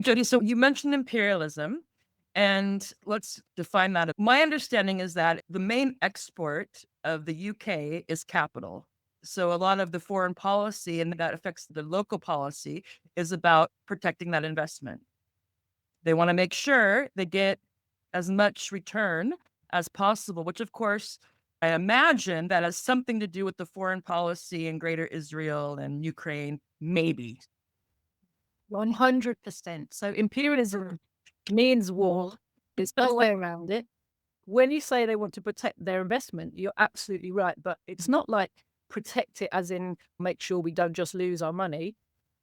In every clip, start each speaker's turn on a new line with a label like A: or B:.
A: Jody, so you mentioned imperialism, and let's define that. My understanding is that the main export of the UK is capital. So a lot of the foreign policy and that affects the local policy is about protecting that investment. They want to make sure they get as much return as possible, which of course I imagine that has something to do with the foreign policy in Greater Israel and Ukraine, maybe.
B: 100%. So imperialism means war. There's no way around it. When you say they want to protect their investment, you're absolutely right. But it's not like protect it as in make sure we don't just lose our money.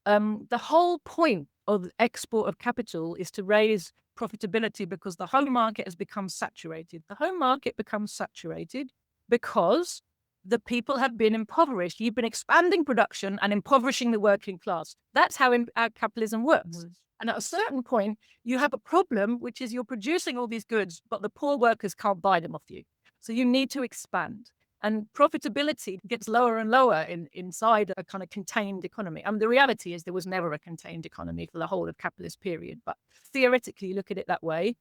B: The whole point of export of capital is to raise profitability because the home market has become saturated. The home market becomes saturated because the people have been impoverished. You've been expanding production and impoverishing the working class. That's how our capitalism works. And at a certain point, you have a problem, which is you're producing all these goods, but the poor workers can't buy them off you. So you need to expand. And profitability gets lower and lower inside a kind of contained economy. The reality is there was never a contained economy for the whole of capitalist period. But theoretically, you look at it that way.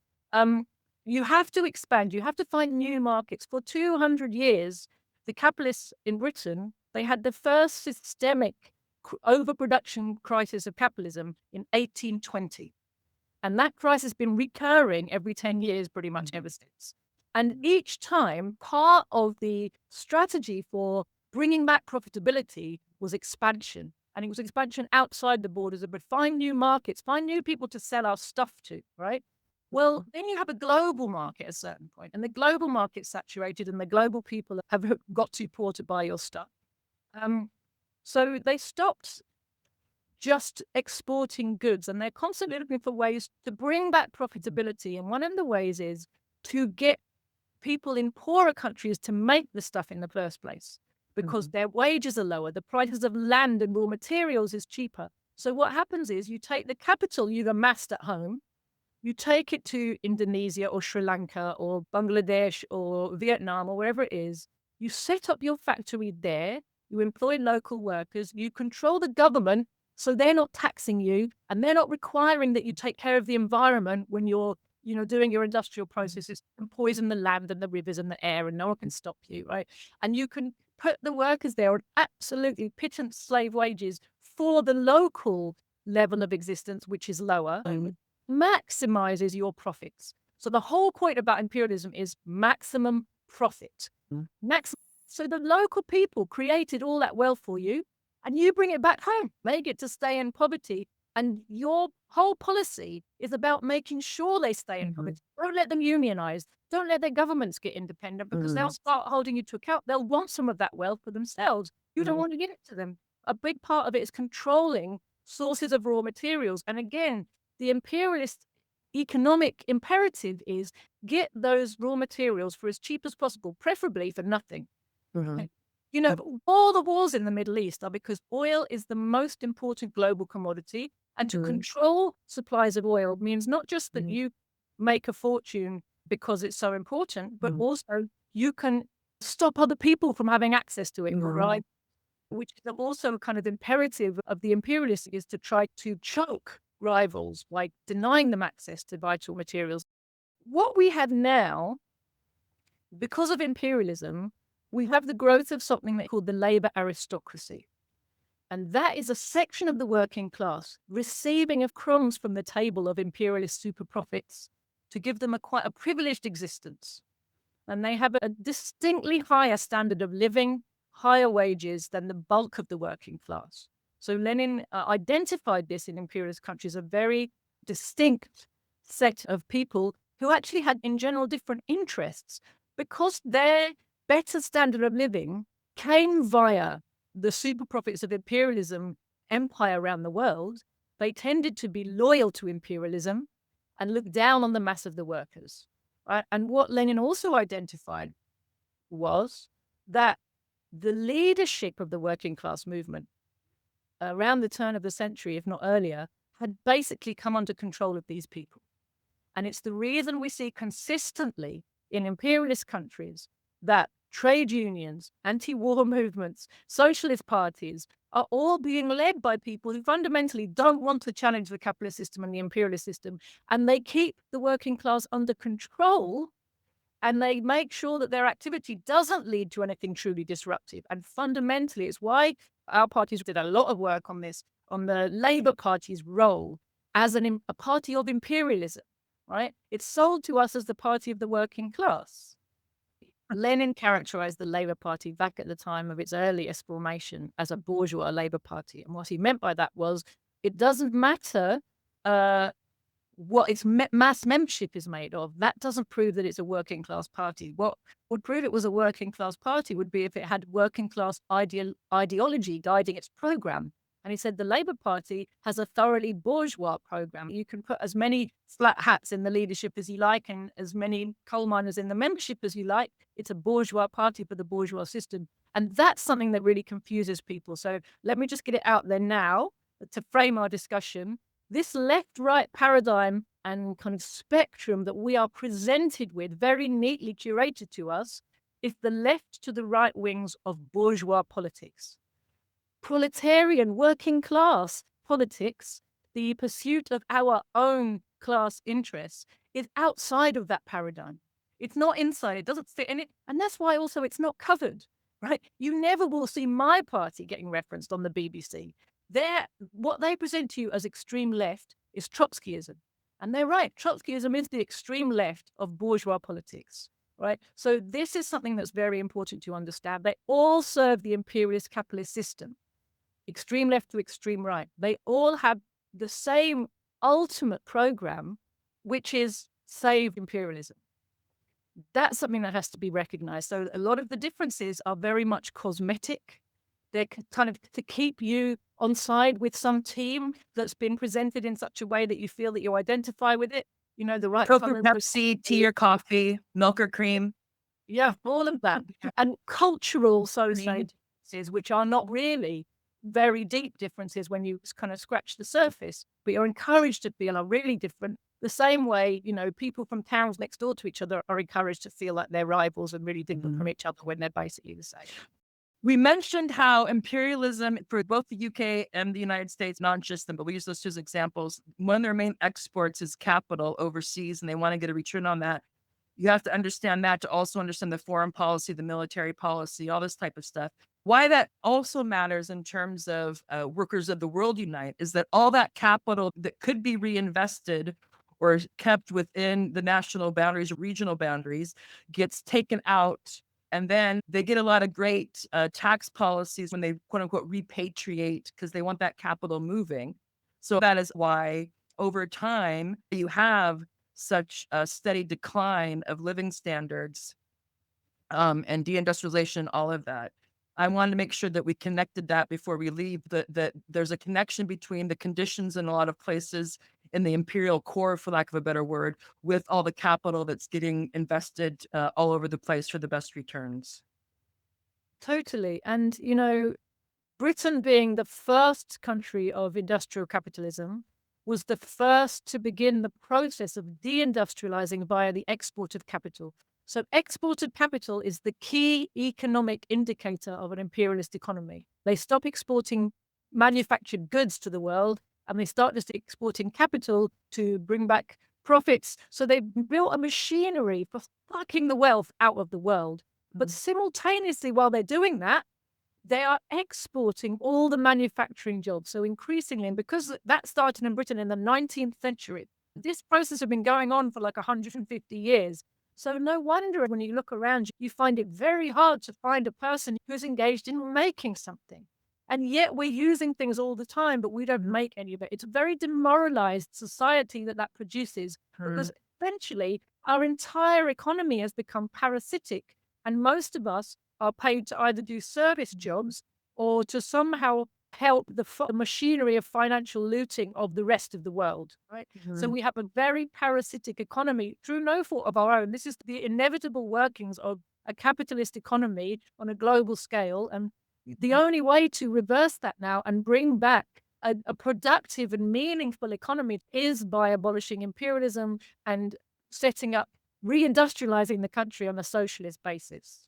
B: You have to expand. You have to find new markets. For 200 years, the capitalists in Britain, they had the first systemic overproduction crisis of capitalism in 1820. And that crisis has been recurring every 10 years pretty much ever since. And each time, part of the strategy for bringing back profitability was expansion. And it was expansion outside the borders, but find new markets, find new people to sell our stuff to, right? Well, then you have a global market at a certain point, and the global market's saturated, and the global people have got too poor to buy your stuff. So they stopped just exporting goods, and they're constantly looking for ways to bring back profitability. And one of the ways is to get people in poorer countries to make the stuff in the first place because their wages are lower, the prices of land and raw materials is cheaper. So what happens is you take the capital you've amassed at home, you take it to Indonesia or Sri Lanka or Bangladesh or Vietnam or wherever it is, you set up your factory there, you employ local workers, you control the government so they're not taxing you and they're not requiring that you take care of the environment when you're doing your industrial processes and poison the land and the rivers and the air, and no one can stop you, right? And you can put the workers there on absolutely pittance slave wages for the local level of existence, which is lower, maximizes your profits. So the whole point about imperialism is maximum profit. So the local people created all that wealth for you, and you bring it back home. They get to stay in poverty. And your whole policy is about making sure they stay in poverty. Don't let them unionize. Don't let their governments get independent because they'll start holding you to account. They'll want some of that wealth for themselves. You don't want to give it to them. A big part of it is controlling sources of raw materials. And again, the imperialist economic imperative is get those raw materials for as cheap as possible, preferably for nothing. All the wars in the Middle East are because oil is the most important global commodity. And to control supplies of oil means not just that you make a fortune because it's so important, but also you can stop other people from having access to it, right? Which is also kind of imperative of the imperialists is to try to choke rivals by denying them access to vital materials. What we have now, because of imperialism, we have the growth of something called the labor aristocracy. And that is a section of the working class receiving of crumbs from the table of imperialist super profits to give them quite a privileged existence. And they have a distinctly higher standard of living, higher wages than the bulk of the working class. So Lenin identified this in imperialist countries, a very distinct set of people who actually had in general different interests because their better standard of living came via the super profits of imperialism empire around the world. They tended to be loyal to imperialism and look down on the mass of the workers. Right? And what Lenin also identified was that the leadership of the working class movement around the turn of the century, if not earlier, had basically come under control of these people. And it's the reason we see consistently in imperialist countries that trade unions, anti-war movements, socialist parties are all being led by people who fundamentally don't want to challenge the capitalist system and the imperialist system. And they keep the working class under control, and they make sure that their activity doesn't lead to anything truly disruptive. And fundamentally, it's why our parties did a lot of work on this, on the Labour Party's role as a party of imperialism, right? It's sold to us as the party of the working class. Lenin characterized the Labour Party back at the time of its earliest formation as a bourgeois Labour Party. And what he meant by that was it doesn't matter what its mass membership is made of. That doesn't prove that it's a working class party. What would prove it was a working class party would be if it had working class ideology guiding its program. And he said the Labour Party has a thoroughly bourgeois program. You can put as many flat hats in the leadership as you like and as many coal miners in the membership as you like. It's a bourgeois party for the bourgeois system. And that's something that really confuses people. So let me just get it out there now to frame our discussion. This left-right paradigm and kind of spectrum that we are presented with, very neatly curated to us, is the left to the right wings of bourgeois politics. Proletarian working class politics, the pursuit of our own class interests, is outside of that paradigm. It's not inside, it doesn't fit in it. And that's why also it's not covered, right? You never will see my party getting referenced on the BBC. What they present to you as extreme left is Trotskyism. And they're right. Trotskyism is the extreme left of bourgeois politics, right? So this is something that's very important to understand. They all serve the imperialist capitalist system, extreme left to extreme right. They all have the same ultimate program, which is save imperialism. That's something that has to be recognized. So a lot of the differences are very much cosmetic. They're kind of to keep you on side with some team that's been presented in such a way that you feel that you identify with it. You know, the right
A: Coke or
B: colors.
A: Pepsi, tea or coffee, milk or cream.
B: Yeah, all of that. And cultural differences, which are not really very deep differences when you kind of scratch the surface, but you're encouraged to feel are really different. The same way, you know, people from towns next door to each other are encouraged to feel like they're rivals and really different from each other when they're basically the same.
A: We mentioned how imperialism for both the UK and the United States, not just them, but we use those two as examples. One of their main exports is capital overseas, and they want to get a return on that. You have to understand that to also understand the foreign policy, the military policy, all this type of stuff. Why that also matters in terms of workers of the world unite is that all that capital that could be reinvested or kept within the national boundaries or regional boundaries gets taken out. And then they get a lot of great tax policies when they quote unquote repatriate because they want that capital moving. So that is why over time you have such a steady decline of living standards and deindustrialization, all of that. I wanted to make sure that we connected that before we leave, that there's a connection between the conditions in a lot of places in the imperial core, for lack of a better word, with all the capital that's getting invested all over the place for the best returns.
B: Totally. And, you know, Britain being the first country of industrial capitalism was the first to begin the process of deindustrializing via the export of capital. So exported capital is the key economic indicator of an imperialist economy. They stop exporting manufactured goods to the world and they start just exporting capital to bring back profits. So they built a machinery for sucking the wealth out of the world. But simultaneously, while they're doing that, they are exporting all the manufacturing jobs. So increasingly, and because that started in Britain in the 19th century, this process has been going on for like 150 years. So no wonder when you look around, you find it very hard to find a person who's engaged in making something. And yet we're using things all the time, but we don't make any of it. It's a very demoralized society that produces because eventually our entire economy has become parasitic. And most of us are paid to either do service jobs or to somehow help the machinery of financial looting of the rest of the world, right? So we have a very parasitic economy through no fault of our own. This is the inevitable workings of a capitalist economy on a global scale. And the only way to reverse that now and bring back a productive and meaningful economy is by abolishing imperialism and setting up, reindustrializing the country on a socialist basis.